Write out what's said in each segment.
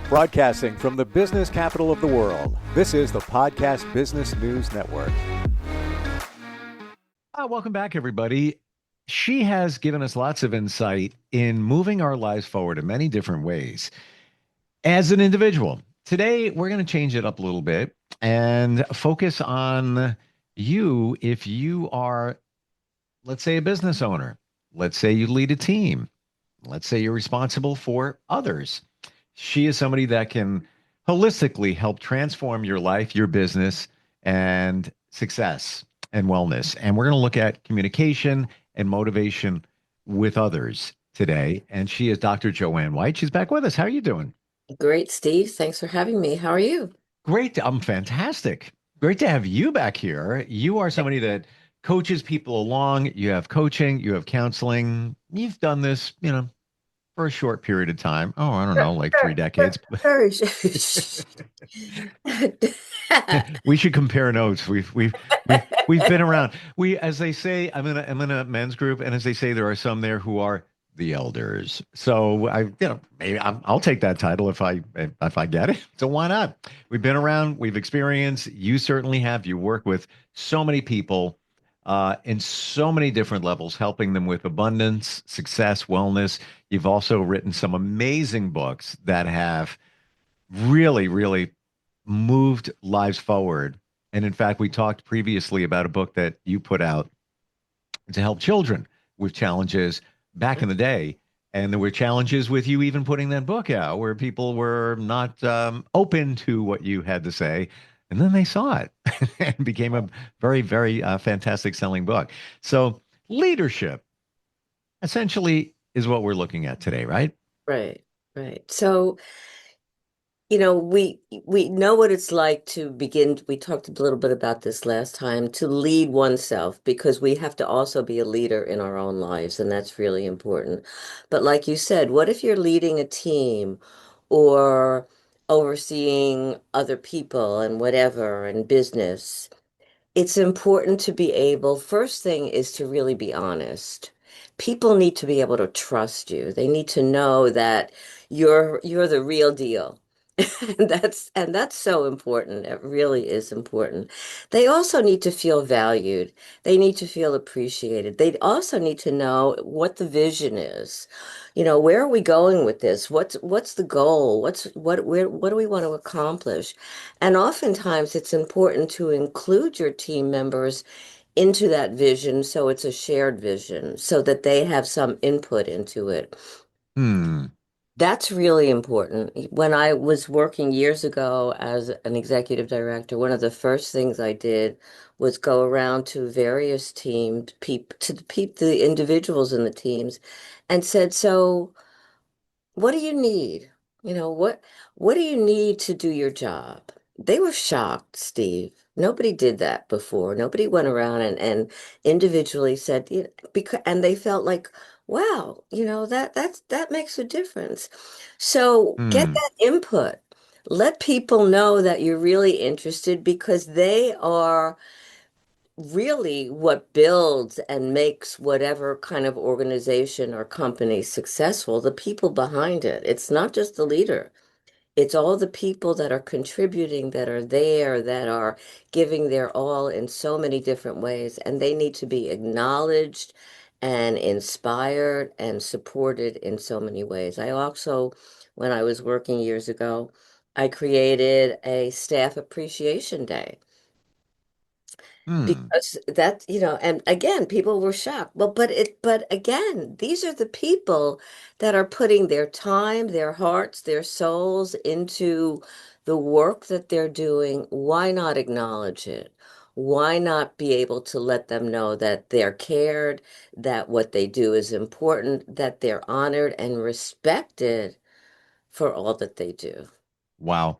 Broadcasting from the business capital of the world, this is the Podcast Business News Network. Welcome back, everybody. She has given us lots of insight in moving our lives forward in many different ways as an individual. Today, we're going to change it up a little bit and focus on you if you are, let's say, a business owner. Let's say you lead a team. Let's say you're responsible for others. She is somebody that can holistically help transform your life, your business, and success and wellness. And we're going to look at communication and motivation with others today. And she is Dr. Joanne White. She's back with us. How are you doing? Great, Steve. Thanks for having me. How are you? Great. I'm fantastic. Great to have you back here. You are somebody that coaches people along. You have coaching, you have counseling. You've done this, for a short period of time. Oh, I don't know, like 3 decades. Very. We should compare notes. We've been around. As they say, I'm in a men's group, and as they say, there are some there who are the elders. So maybe I'll take that title if I get it. So why not? We've been around. We've experienced. You certainly have. You work with so many people in so many different levels, helping them with abundance, success, wellness. You've also written some amazing books that have really, really moved lives forward. And in fact, we talked previously about a book that you put out to help children with challenges back in the day. And there were challenges with you even putting that book out where people were not open to what you had to say. And then they saw it and became a very, very fantastic selling book. So leadership essentially is what we're looking at today, right? Right, right. So, we know what it's like to begin. We talked a little bit about this last time, to lead oneself, because we have to also be a leader in our own lives, and that's really important. But like you said, what if you're leading a team or overseeing other people and whatever in business? It's important to be able, first thing is to really be honest. People need to be able to trust you. They need to know that you're the real deal. And that's so important. It really is important. They also need to feel valued. They need to feel appreciated. They also need to know what the vision is. Where are we going with this? What's the goal? What do we want to accomplish? And oftentimes it's important to include your team members into that vision so it's a shared vision so that they have some input into it. Hmm. That's really important. When I was working years ago as an executive director, one of the first things I did was go around to various teams, the individuals in the teams, and said, "So, what do you need? What do you need to do your job?" They were shocked, Steve. Nobody did that before. Nobody went around and individually said, because, and they felt like, wow, that makes a difference. So get Hmm. that input. Let people know that you're really interested, because they are really what builds and makes whatever kind of organization or company successful, the people behind it. It's not just the leader. It's all the people that are contributing, that are there, that are giving their all in so many different ways, and they need to be acknowledged and inspired and supported in so many ways. I also, when I was working years ago, I created a staff appreciation day, Hmm. because that, and again, people were shocked. Well, but again, these are the people that are putting their time, their hearts, their souls into the work that they're doing. Why not acknowledge it? Why not be able to let them know that they're cared, that what they do is important, that they're honored and respected for all that they do? Wow.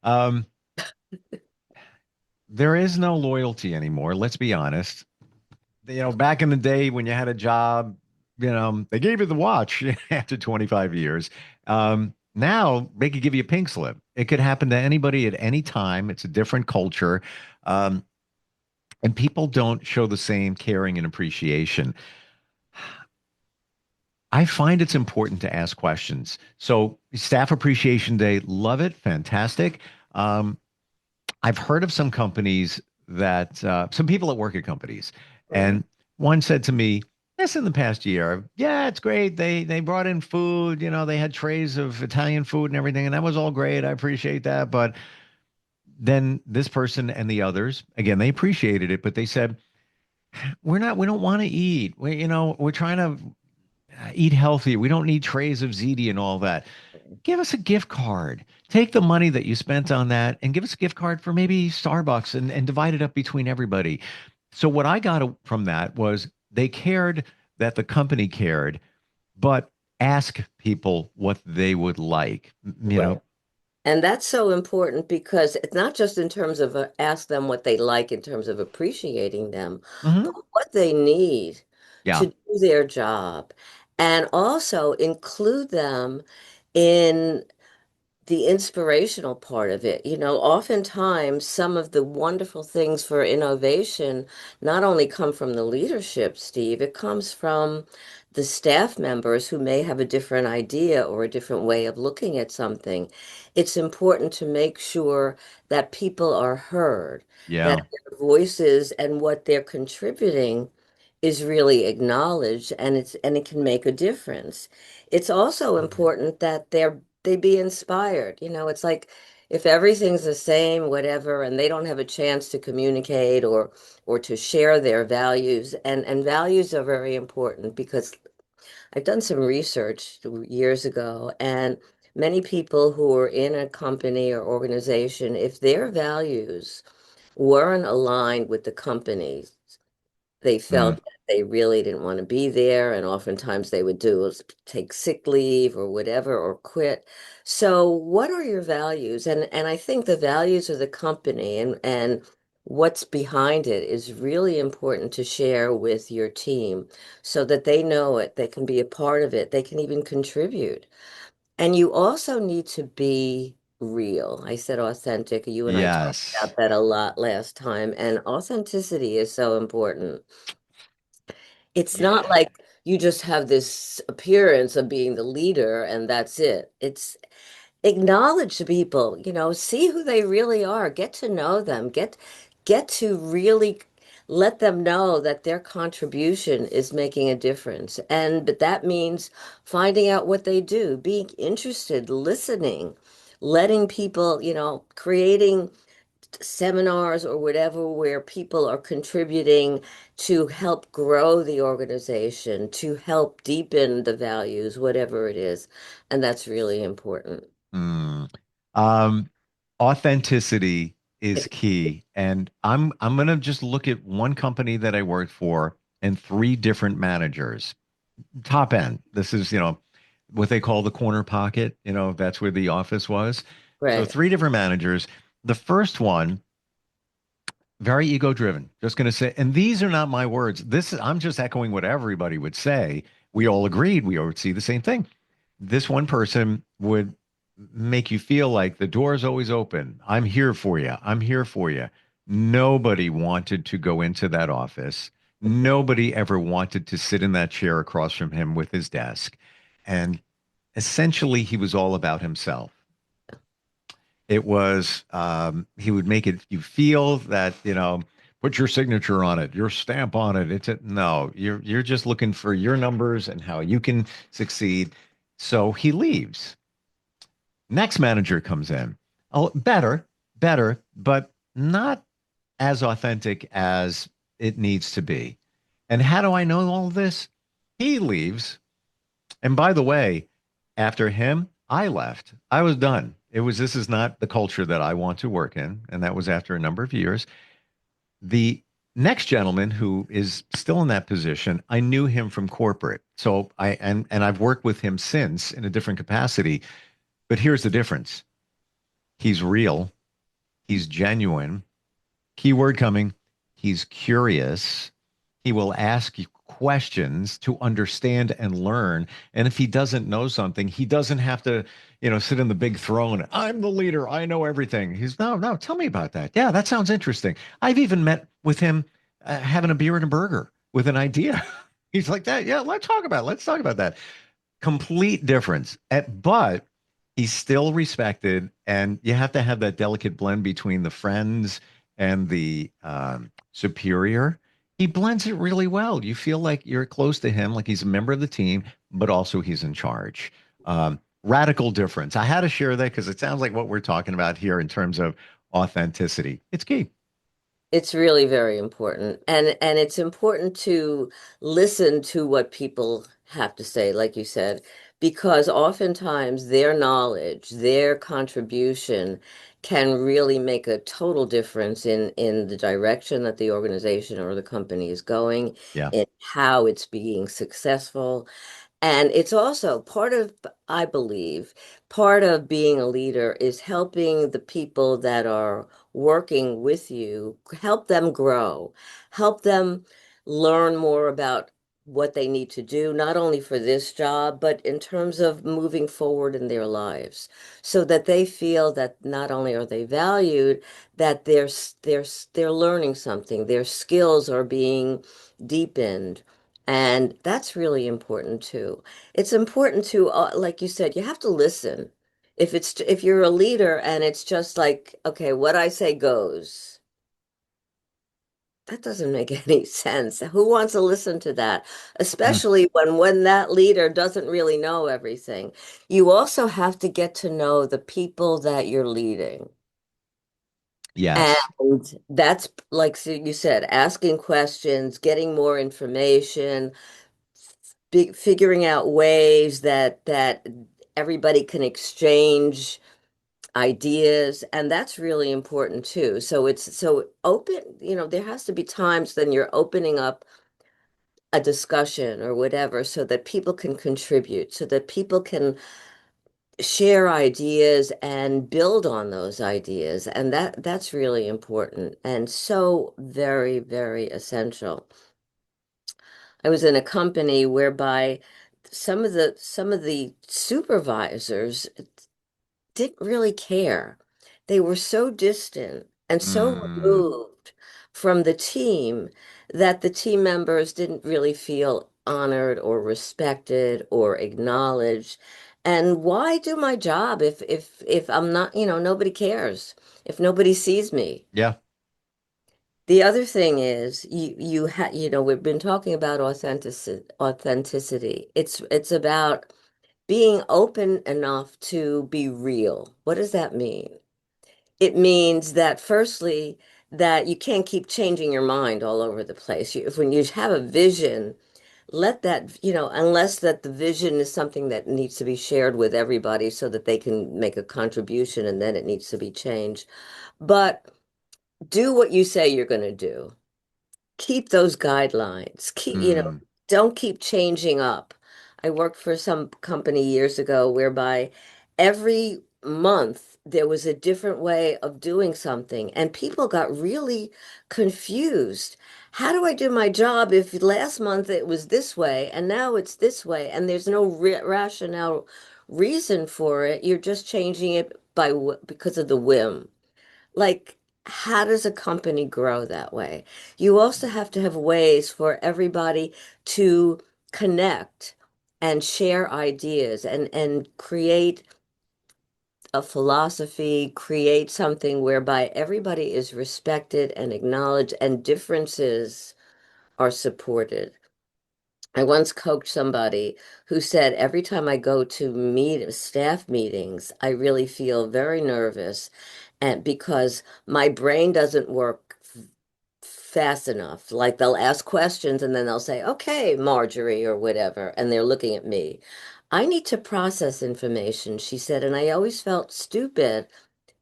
Um, there is no loyalty anymore. Let's be honest. Back in the day when you had a job, they gave you the watch after 25 years. Now they could give you a pink slip. It could happen to anybody at any time. It's a different culture. Um, and people don't show the same caring and appreciation. I find it's important to ask questions. So Staff Appreciation Day, love it, fantastic. Um, I've heard of some companies that some people that work at companies, Right. and one said to me, "This in the past year, yeah, it's great. They brought in food. They had trays of Italian food and everything, and that was all great. I appreciate that." But then this person and the others, again, they appreciated it, but they said, we don't want to eat. We're trying to eat healthy. We don't need trays of ziti and all that. Give us a gift card. Take the money that you spent on that and give us a gift card for maybe Starbucks and divide it up between everybody. So what I got from that was they cared that the company cared, but ask people what they would like. Right. And that's so important because it's not just in terms of ask them what they like in terms of appreciating them, but Mhm. what they need to Yeah. do their job. And also include them in the inspirational part of it. Oftentimes some of the wonderful things for innovation not only come from the leadership, Steve, it comes from the staff members who may have a different idea or a different way of looking at something. It's important to make sure that people are heard, that Yeah. their voices and what they're contributing is really acknowledged, and it can make a difference. It's also important that they be inspired. It's like if everything's the same, whatever, and they don't have a chance to communicate or to share their values, and values are very important because I've done some research years ago, and many people who are in a company or organization, if their values weren't aligned with the company's, they Mm. felt that they really didn't want to be there, and oftentimes they would do is take sick leave or whatever or quit. So what are your values? And I think the values of the company and what's behind it is really important to share with your team so that they know it, they can be a part of it, they can even contribute. And you also need to be real. I said authentic. You and I talked Yes. about that a lot last time, and authenticity is so important. It's not Yeah. like you just have this appearance of being the leader and that's it. It's acknowledge the people, see who they really are, get to know them, get to really let them know that their contribution is making a difference. And that means finding out what they do, being interested, listening, letting people, creating seminars or whatever where people are contributing to help grow the organization, to help deepen the values, whatever it is. And that's really important. Mm. Um, Authenticity is key. And I'm gonna just look at one company that I worked for and three different managers. Top end. This is, what they call the corner pocket. That's where the office was. So Right. three different managers. The first one, very ego driven. Just going to say, and these are not my words. I'm just echoing what everybody would say. We all agreed. We all would see the same thing. This one person would make you feel like the door is always open. I'm here for you. I'm here for you. Nobody wanted to go into that office. Nobody ever wanted to sit in that chair across from him with his desk. And essentially, he was all about himself. It was he would make it you feel that, put your signature on it, your stamp on it. No, you're just looking for your numbers and how you can succeed. So he leaves. Next manager comes in. Oh, better, but not as authentic as it needs to be. And how do I know all of this? He leaves. And by the way, after him, I left. I was done. This is not the culture that I want to work in. And that was after a number of years. The next gentleman who is still in that position, I knew him from corporate. So and I've worked with him since in a different capacity. But here's the difference. He's real. He's genuine. Keyword coming. He's curious. He will ask you questions to understand and learn. And if he doesn't know something, he doesn't have to, sit in the big throne. I'm the leader. I know everything. He's no, tell me about that. Yeah, that sounds interesting. I've even met with him having a beer and a burger with an idea. He's like that. Yeah, let's talk about that. Complete difference. But he's still respected, and you have to have that delicate blend between the friends and the superior. He blends it really well. You feel like you're close to him, like he's a member of the team, but also he's in charge. Radical difference. I had to share that because it sounds like what we're talking about here in terms of authenticity. It's key. It's really very important. And it's important to listen to what people have to say, like you said, because oftentimes their knowledge, their contribution can really make a total difference in the direction that the organization or the company is going, Yeah. in how it's being successful. And it's also part of, I believe, part of being a leader is helping the people that are working with you, help them grow, help them learn more about what they need to do, not only for this job, but in terms of moving forward in their lives, so that they feel that not only are they valued, that they're learning something, their skills are being deepened. And that's really important too. It's important to, like you said, you have to listen. If you're a leader and it's just like, okay, what I say goes, that doesn't make any sense. Who wants to listen to that? Mm. Especially when that leader doesn't really know everything. You also have to get to know the people that you're leading. Yes. And that's like you said, asking questions, getting more information, figuring out ways that everybody can exchange ideas, and that's really important too. So it's so open, there has to be times then you're opening up a discussion or whatever so that people can contribute, so that people can share ideas and build on those ideas. And that's really important and so very, very essential. I was in a company whereby some of the supervisors didn't really care. They were so distant and so Mm. removed from the team that the team members didn't really feel honored or respected or acknowledged. And why do my job if I'm not, nobody cares, if nobody sees me? Yeah. The other thing is we've been talking about authenticity. It's about being open enough to be real. What does that mean? It means that firstly, that you can't keep changing your mind all over the place. When you have a vision, let that, unless that the vision is something that needs to be shared with everybody so that they can make a contribution and then it needs to be changed. But do what you say you're going to do, keep those guidelines. Mm. Don't keep changing up. I worked for some company years ago whereby every month there was a different way of doing something, and people got really confused. How do I do my job if last month it was this way and now it's this way, and there's no rationale reason for it? You're just changing it because of the whim. Like, how does a company grow that way? You also have to have ways for everybody to connect and share ideas and create a philosophy, create something whereby everybody is respected and acknowledged and differences are supported. I once coached somebody who said every time I go to meet staff meetings, I really feel very nervous and because my brain doesn't work fast enough. Like they'll ask questions and then they'll say, "Okay, Marjorie," or whatever, and they're looking at me. I need to process information, she said, and I always felt stupid.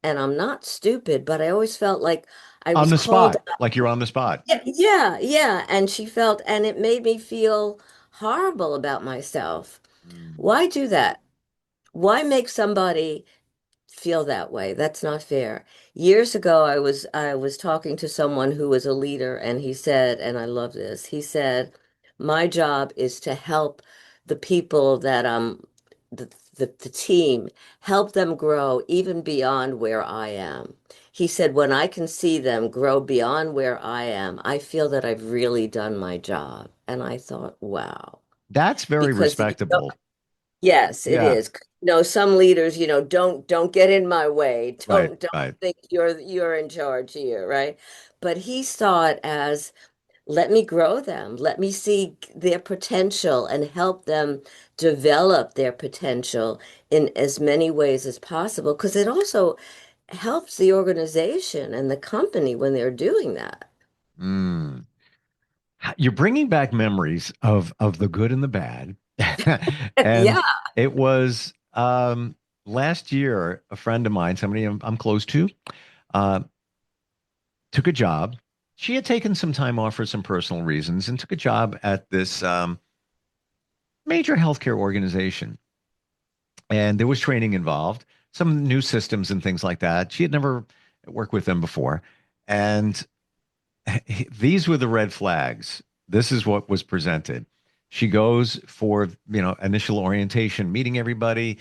And I'm not stupid, but I always felt like I On was the called. spot, like you're on the spot. Yeah, yeah, yeah. And she felt, and it made me feel horrible about myself. Mm. Why do that? Why make somebody feel that way? That's not fair. Years ago, I was talking to someone who was a leader, and he said, and I love this, he said, "My job is to help the people that I'm the team, help them grow even beyond where I am. He said, when I can see them grow beyond where I am, I feel that I've really done my job. And I thought, wow, That's very because respectable. yes, it Yeah. is. Some leaders, don't get in my way. Right. Don't Right. think you're in charge here, right? But he saw it as let me grow them. Let me see their potential and help them develop their potential in as many ways as possible, because it also helps the organization and the company when they're doing that. Mm. You're bringing back memories of the good and the bad. And Yeah, it was last year, a friend of mine, somebody I'm close to, uh, took a job. She had taken some time off for some personal reasons and took a job at this major healthcare organization. And there was training involved, some new systems and things like that. She had never worked with them before. And these were the red flags. This is what was presented. She goes for, initial orientation, meeting everybody.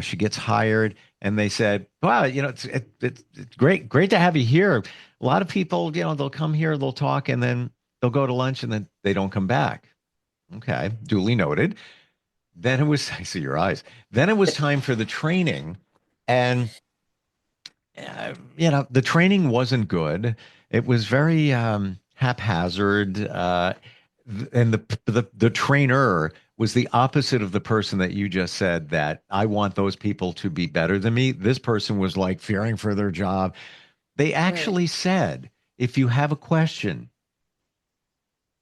She gets hired and they said, wow, it's great to have you here. A lot of people, they'll come here, they'll talk, and then they'll go to lunch and then they don't come back. Okay, duly noted. Then it was, I see your eyes. Then it was time for the training. And the training wasn't good. It was very haphazard, and the trainer was the opposite of the person that you just said that I want those people to be better than me. This person was like fearing for their job. They right. actually said, if you have a question,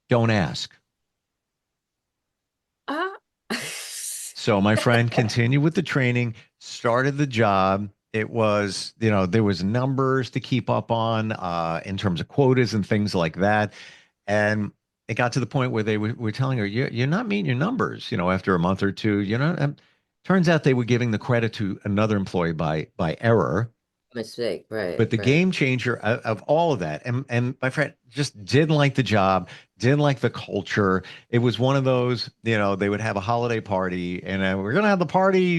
don't ask. Ah. So my friend continued with the training, started the job. It was, there was numbers to keep up on in terms of quotas and things like that. And it got to the point where they were telling her, you're not meeting your numbers, after a month or two, And turns out they were giving the credit to another employee by error. Mistake, right, But the right. game changer of all of that, and my friend just didn't like the job, didn't like the culture. It was one of those, they would have a holiday party, and we're gonna have the party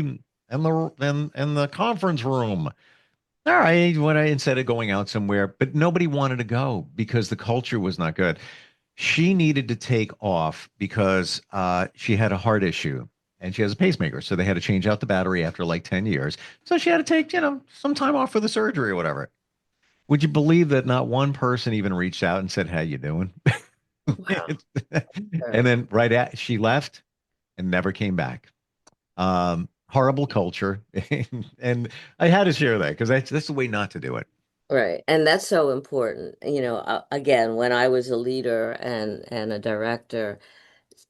in the conference room. All right, instead of going out somewhere, but nobody wanted to go because the culture was not good. She needed to take off because she had a heart issue and she has a pacemaker. So they had to change out the battery after like 10 years. So she had to take, some time off for the surgery or whatever. Would you believe that not one person even reached out and said, "How you doing?" Wow. And Right. then she left and never came back. Horrible culture. And I had to share that because that's the way not to do it. Right. And that's so important. Again, when I was a leader and a director,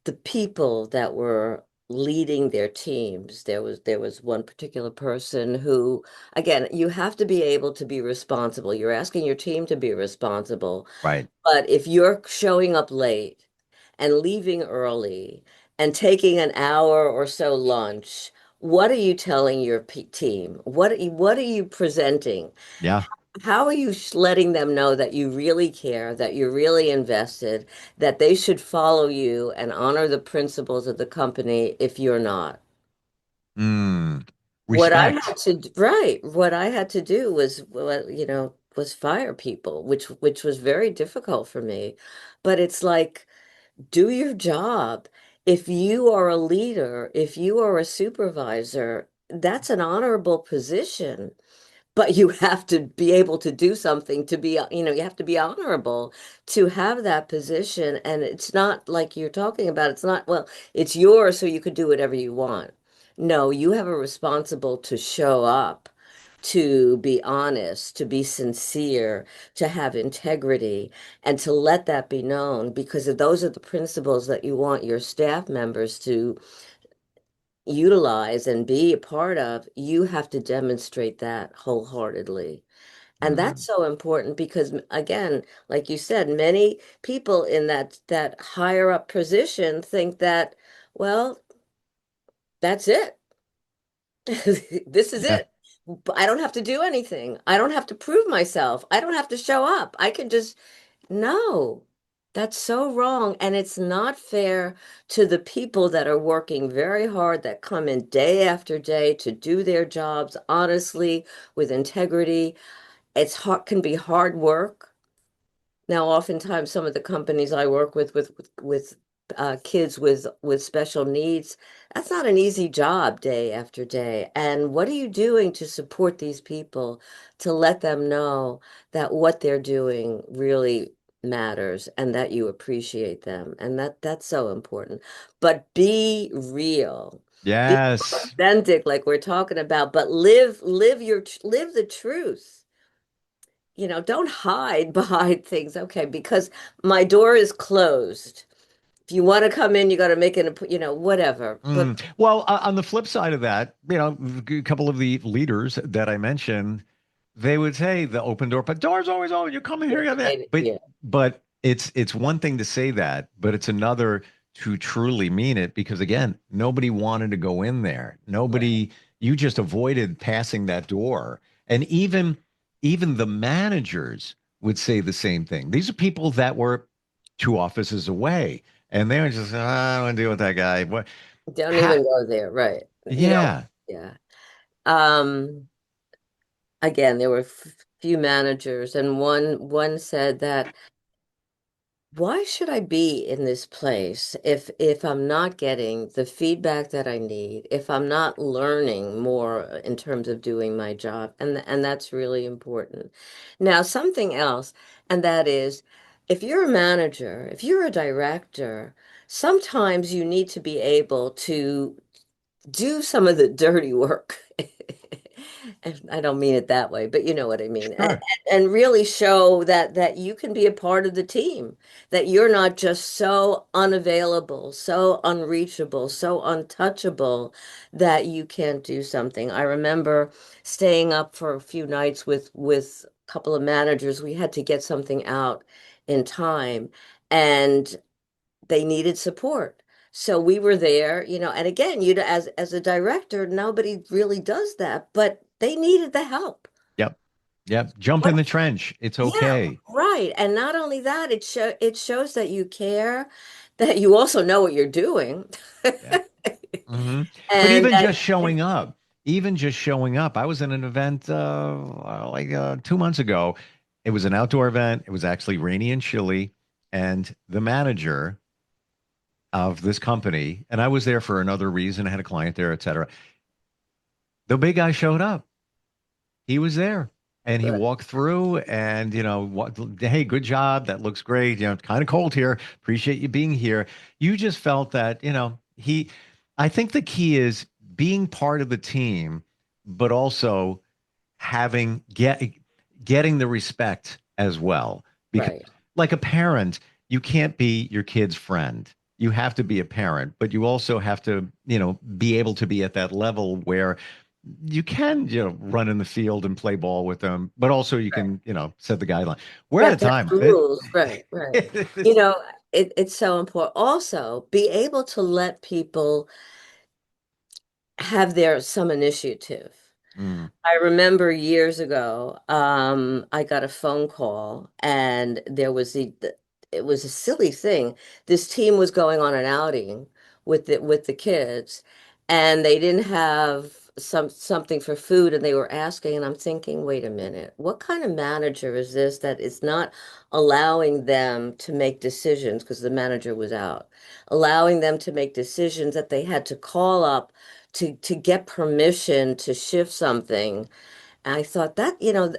the people that were leading their teams, there was one particular person who, again, you have to be able to be responsible. You're asking your team to be responsible. Right. But if you're showing up late and leaving early and taking an hour or so lunch, what are you telling your team? What are you presenting? Yeah. How are you letting them know that you really care, that you're really invested, that they should follow you and honor the principles of the company if you're not? Mm. What I had Respect. to, right, what I had to do was, well, was fire people, which was very difficult for me. But it's like, do your job. If you are a leader, if you are a supervisor, that's an honorable position. But you have to be able to do something to be, you have to be honorable to have that position. And it's not like you're talking about, it's not, well, it's yours, so you could do whatever you want. No, you have a responsible to show up, to be honest, to be sincere, to have integrity, and to let that be known because those are the principles that you want your staff members to utilize and be a part of. You have to demonstrate that wholeheartedly. And that's Mm. so important because again, like you said, many people in that higher up position think that, well, that's it. This is Yeah. it. I don't have to do anything. I don't have to prove myself. I don't have to show up. I can just no. That's so wrong. And it's not fair to the people that are working very hard, that come in day after day to do their jobs honestly, with integrity. It's hard, can be hard work. Now, oftentimes, some of the companies I work with kids with special needs, that's not an easy job day after day. And what are you doing to support these people, to let them know that what they're doing really matters and that you appreciate them? And that's so important. But be real, be Yes. authentic, like we're talking about, but live the truth. Don't hide behind things. Okay, because my door is closed. If you want to come in, you got to make whatever. But Well, on the flip side of that, a couple of the leaders that I mentioned, they would say the open door, but door's always open. You come in here, yeah, you got that. yeah, But it's one thing to say that, but it's another to truly mean it because again, nobody wanted to go in there. right, Nobody, you just avoided passing that door. And even the managers would say the same thing. These are people that were two offices away. And they were just, I don't want to deal with that guy. What? don't How? even go there. Right. Yeah. Yeah. Um, Again, there were few managers, and one said that, why should I be in this place if I'm not getting the feedback that I need, if I'm not learning more in terms of doing my job? And that's really important. Now, something else, and that is, if you're a manager, if you're a director, sometimes you need to be able to do some of the dirty work. And I don't mean it that way, but you know what I mean. Sure. And really show that you can be a part of the team, that you're not just so unavailable, so unreachable, so untouchable that you can't do something. I remember staying up for a few nights with a couple of managers. We had to get something out in time, and they needed support. So we were there, and again, as a director, nobody really does that, but they needed the help. Yep. Yep. Jump in What? the trench. It's Yeah, okay. right. And not only that, it shows that you care, that you also know what you're doing. Yeah. hmm But And even that, just showing up, even just showing up, I was in an event like 2 months ago. It was an outdoor event. It was actually rainy and chilly. And the manager of this company, and I was there for another reason. I had a client there, et cetera. The big guy showed up. He was there and he walked through and, what, hey, good job. That looks great. It's kind of cold here. Appreciate you being here. You just felt that, I think the key is being part of the team, but also having getting the respect as well. Because right, like a parent, you can't be your kid's friend. You have to be a parent, but you also have to, be able to be at that level where you can, run in the field and play ball with them, but also you right. can, set the guideline. We're You out have of to have time. some rules. Right, right. You It's- know, it's so important. Also, be able to let people have some initiative. Mm, I remember years ago, I got a phone call, and it was a silly thing. This team was going on an outing with the kids, and they didn't have something for food, and they were asking, and I'm thinking, wait a minute, what kind of manager is this that is not allowing them to make decisions because the manager was out, allowing them to make decisions that they had to call up to get permission to shift something. And I thought that,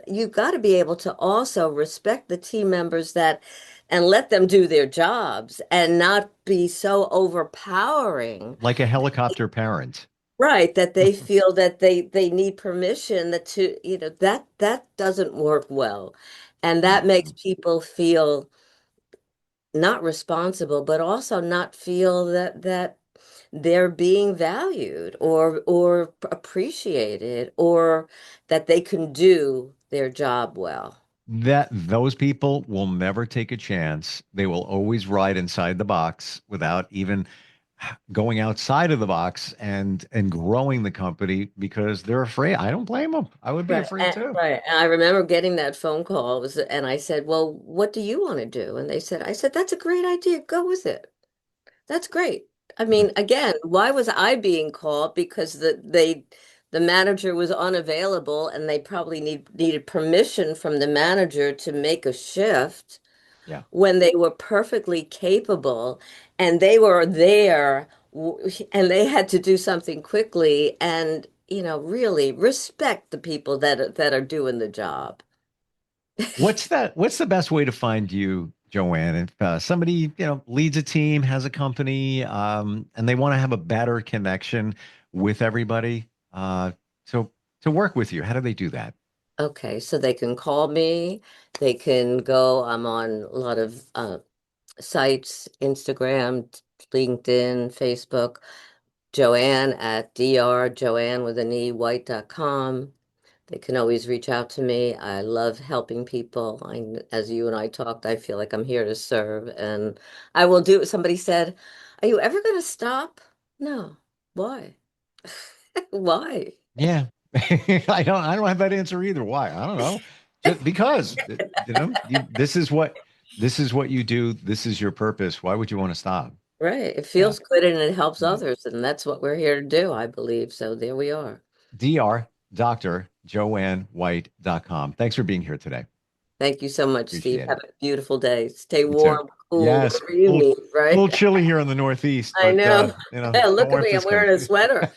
you've got to be able to also respect the team members that and let them do their jobs and not be so overpowering, like a helicopter parent. right, that they feel that they need permission, that doesn't work well. And that makes Mm. people feel not responsible, but also not feel that they're being valued or appreciated, or that they can do their job well. That those people will never take a chance. They will always ride inside the box without even going outside of the box and growing the company because they're afraid. I don't blame them. I would be Right. afraid too. Right. And I remember getting that phone call. And I said, well, what do you want to do? And I said, that's a great idea. Go with it. That's great. I mean, again, why was I being called? Because the manager was unavailable and they probably needed permission from the manager to make a shift Yeah. when they were perfectly capable and they were there and they had to do something quickly and, really respect the people that are doing the job. What's the best way to find you, Joanne? If somebody, leads a team, has a company, and they want to have a better connection with everybody, so to work with you, how do they do that? Okay, so they can call me. They can go. I'm on a lot of sites, Instagram, LinkedIn, Facebook. Joanne at Joanne with an E, white.com. They can always reach out to me. I love helping people. As you and I talked, I feel like I'm here to serve, and I will do. Somebody said, "Are you ever going to stop?" No. Why? Why? Yeah. I don't have that answer either. Why? I don't know. Just because, this is what you do. This is your purpose. Why would you want to stop? Right. It Yeah. feels good and it helps Yeah. others, and that's what we're here to do, I believe. So there we are. Dr. JoanneWhite.com. Thanks for being here today. Thank you so much, Steve. Appreciate Have it. a beautiful day. Stay You too. warm, cool, Yes. whatever you need, A right? little chilly here in the Northeast, I but know. Yeah, no look at me. I'm warmth is wearing coming. a sweater.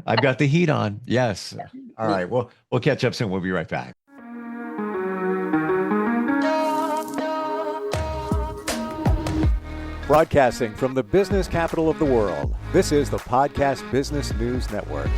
I've got the heat on. Yes. All Me right. Well, we'll catch up soon. We'll be right back. Broadcasting from the business capital of the world, this is the Podcast Business News Network.